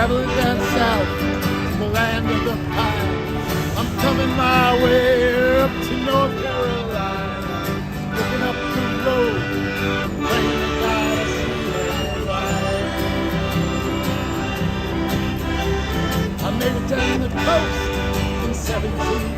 traveling down south, the land of the pines. I'm coming my way up to North Carolina, looking up the road, praying to God I see her right. I made it down the coast in 17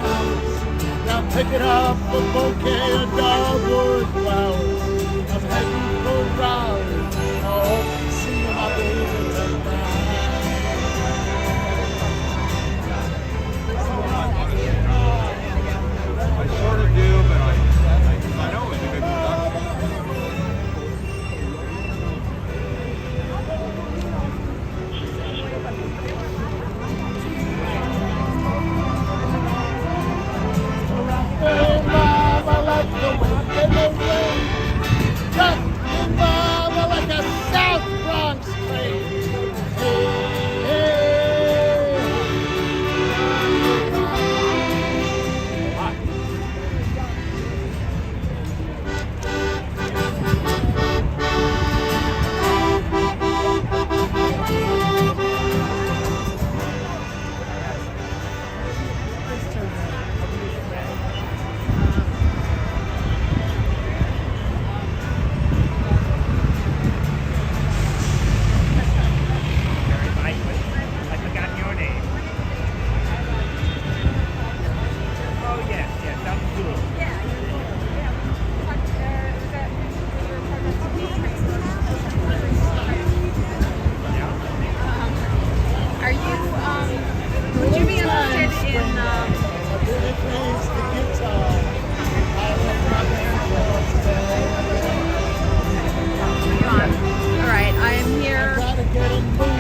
hours. Now picking up a bouquet of dogwood flowers. I'm heading for Raleigh. I hope to see my baby tonight. I sort of do, but I know it's a good production. Hey, Mom, I like the way they rain. Rock me, Mom, I like a South Bronx train. Hey, hey. I forgot your name. Oh yes, sounds cool. Are you, would you be interested in, Billy plays the guitar. I love my band. all right, I am here Gotta get 'em moving.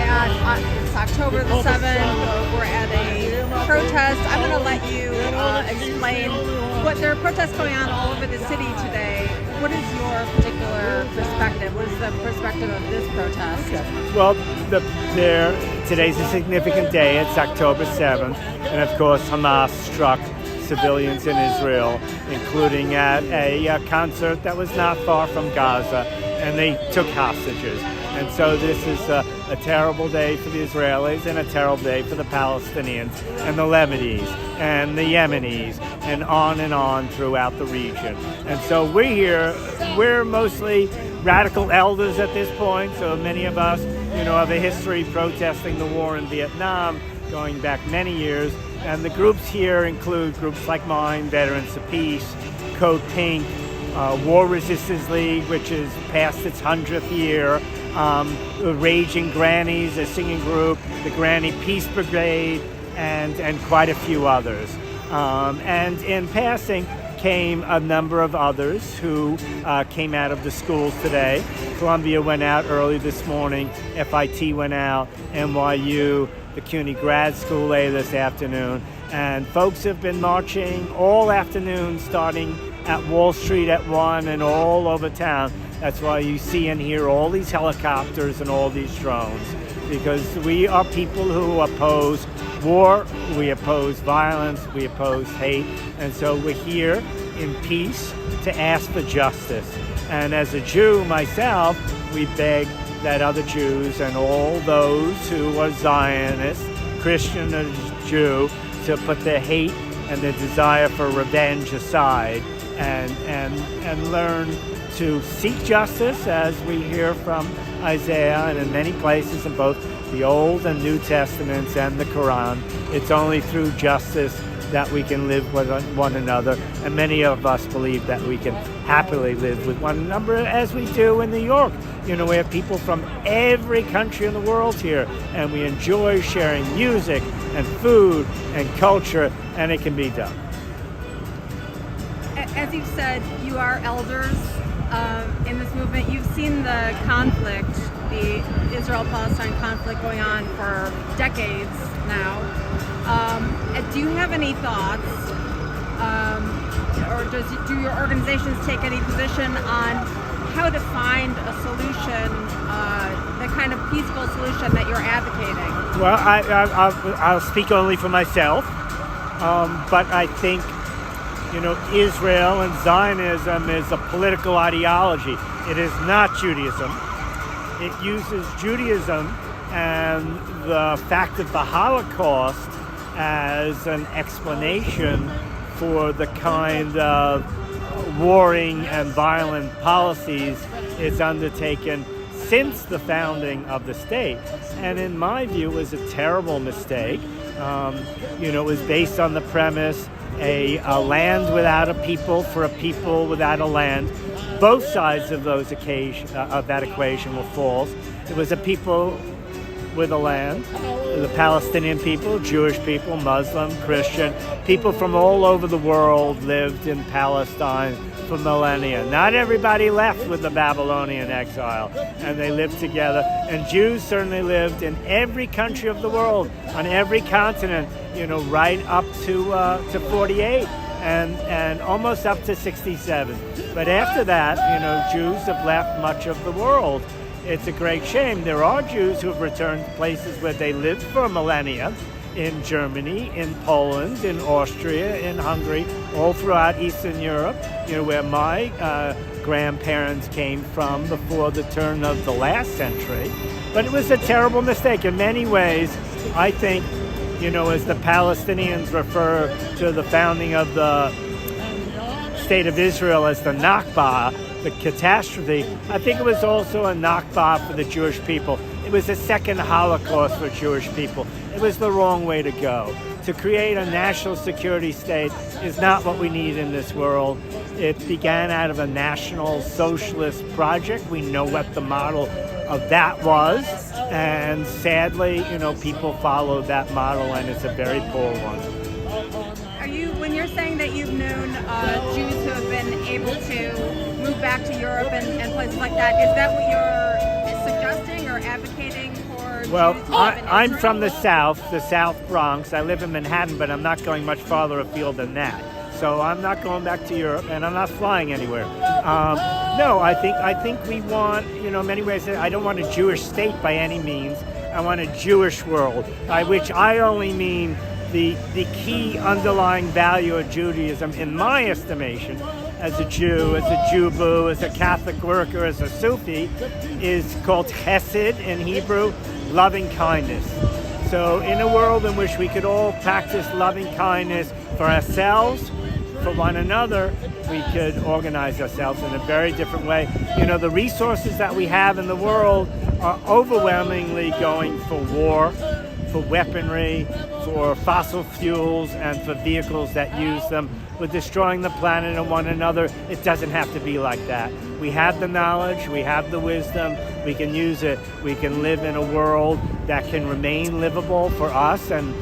it's October the 7th. We're at a protest. I'm going to let you explain what there are protests going on all over the city today. What is your particular perspective? What is the perspective of this protest? Well, today's a significant day. It's October 7th, and of course, Hamas struck civilians in Israel, including at a concert that was not far from Gaza, and they took hostages. And so this is a terrible day for the Israelis and a terrible day for the Palestinians and the Lebanese and the Yemenis and on throughout the region. And so we're here, we're mostly radical elders at this point, so many of us, have a history protesting the war in Vietnam going back many years. And the groups here include groups like mine, Veterans of Peace, Code Pink, War Resistance League, which is past its 100th year, Raging Grannies, a singing group, the Granny Peace Brigade, and quite a few others. And in passing came a number of others who came out of the schools today. Columbia went out early this morning, FIT went out, NYU, the CUNY Grad School later this afternoon, and folks have been marching all afternoon, starting at Wall Street at 1 and all over town. That's why you see and hear all these helicopters and all these drones, because we are people who oppose war, we oppose violence, we oppose hate, and so we're here in peace to ask for justice. And as a Jew myself, we beg that other Jews and all those who are Zionists, Christian or Jew, to put their hate and their desire for revenge aside and learn to seek justice, as we hear from Isaiah and in many places in both the Old and New Testaments and the Quran. It's only through justice that we can live with one another, and many of us believe that we can happily live with one another, as we do in New York. We have people from every country in the world here, and we enjoy sharing music and food and culture, and it can be done. As you've said, you are elders in this movement. You've seen the conflict, the Israel-Palestine conflict going on for decades now. Do you have any thoughts, or do your organizations take any position on how to find a solution, the kind of peaceful solution that you're advocating? Well, I'll speak only for myself, but I think Israel and Zionism is a political ideology. It is not Judaism. It uses Judaism and the fact of the Holocaust as an explanation for the kind of warring and violent policies it's undertaken since the founding of the state. And in my view, it was a terrible mistake. It was based on the premise a land without a people for a people without a land. Both sides of that equation were false. It was a people with a land, the Palestinian people, Jewish people, Muslim, Christian, people from all over the world lived in Palestine for millennia. Not everybody left with the Babylonian exile, and they lived together. And Jews certainly lived in every country of the world, on every continent, right up to 48 and almost up to 67. But after that, Jews have left much of the world. It's a great shame. There are Jews who have returned to places where they lived for millennia, in Germany, in Poland, in Austria, in Hungary, all throughout Eastern Europe, where my grandparents came from before the turn of the last century. But it was a terrible mistake. In many ways, I think, as the Palestinians refer to the founding of the State of Israel as the Nakba, the catastrophe, I think it was also a Nakba for the Jewish people. It was a second Holocaust for Jewish people. It was the wrong way to go. To create a national security state is not what we need in this world. It began out of a national socialist project. We know what the model of that was. And sadly, people followed that model, and it's a very poor one. When you're saying that you've known Jews who have been able to move back to Europe and places like that, is that what you're suggesting or advocating for? Well, Jews to live in I'm Israel? from the South Bronx. I live in Manhattan, but I'm not going much farther afield than that. So I'm not going back to Europe, and I'm not flying anywhere. No, I think we want, in many ways, I don't want a Jewish state by any means. I want a Jewish world, by which I only mean the key underlying value of Judaism, in my estimation, as a Jew, as a Jubu, as a Catholic worker, as a Sufi, is called chesed in Hebrew, loving kindness. So in a world in which we could all practice loving kindness for ourselves, for one another, we could organize ourselves in a very different way. The resources that we have in the world are overwhelmingly going for war, for weaponry, for fossil fuels, and for vehicles that use them. We're destroying the planet and one another. It doesn't have to be like that. We have the knowledge, we have the wisdom, we can use it. We can live in a world that can remain livable for us and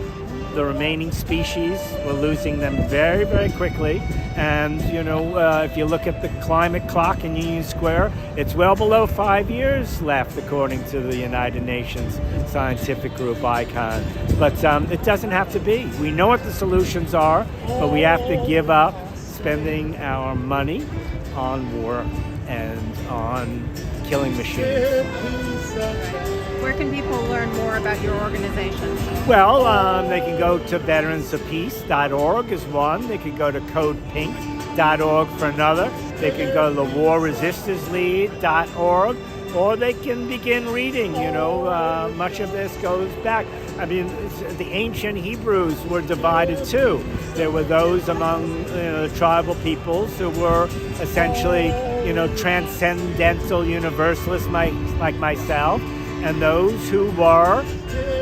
the remaining species. We're losing them very, very quickly. And, if you look at the climate clock in Union Square, it's well below 5 years left, according to the United Nations Scientific Group ICON. But it doesn't have to be. We know what the solutions are, but we have to give up spending our money on war and on killing machines. Where can people learn more about your organization? Well, they can go to veteransofpeace.org is one. They can go to codepink.org for another. They can go to thewarresistersleague.org, or they can begin reading. Much of this goes back. I mean, the ancient Hebrews were divided too. There were those among the tribal peoples who were essentially, transcendental universalists like myself, and those who were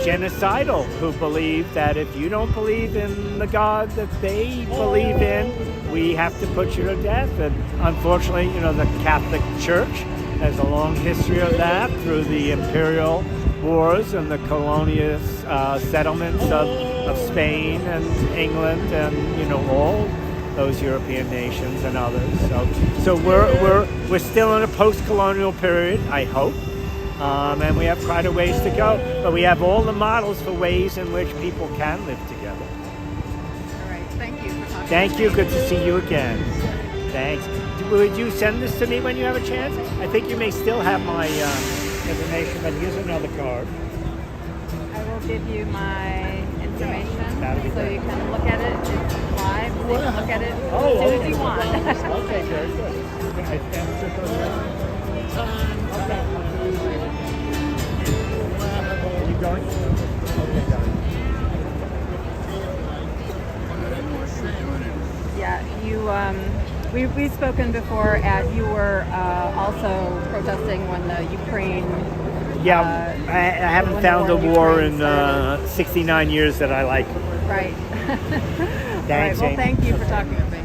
genocidal, who believed that if you don't believe in the God that they believe in, we have to put you to death. And unfortunately, the Catholic Church has a long history of that through the imperial wars and the colonial settlements of Spain and England and, all those European nations and others. So we're still in a post-colonial period, I hope. And we have quite a ways to go, but we have all the models for ways in which people can live together. All right, thank you for talking. Thank you. Good to see you again. Thanks. Would you send this to me when you have a chance? I think you may still have my information, but here's another card. I will give you my information That'll be so great. you can look at it. It's live, so you can look at it as Oh, soon as okay. you want. Okay, very good. Okay. going? Okay, got it. Yeah, we've spoken before, and you were also protesting when the Ukraine. Yeah, I haven't when the found a war in war Ukraine in started. 69 years that I like. Right. All right. Thanks, Well, Jane. thank you for talking with me.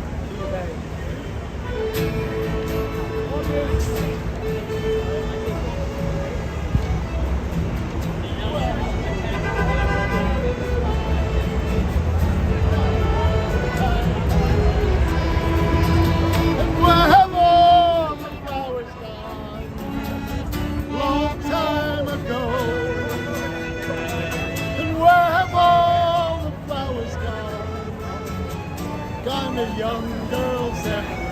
Where have all the flowers gone? Long time ago. And where have all the flowers gone? Gone to young girls, everyone.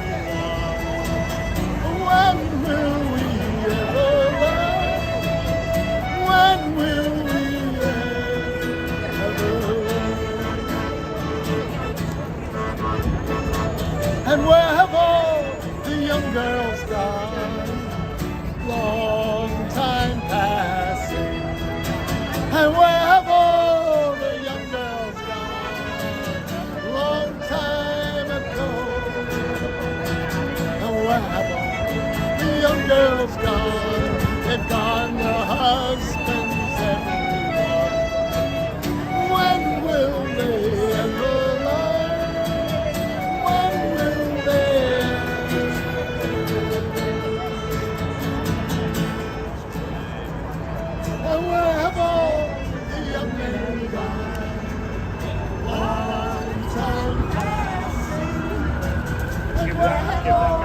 When will we ever learn? When will we ever learn? And where have all the young girls gone? Long time passing. And where have all the young girls gone? Long time ago. And where have all the young girls gone? They've gone to husbands, everyone. When will they ever learn? When will they ever? And where have all the young men gone? Long time passing. And where have all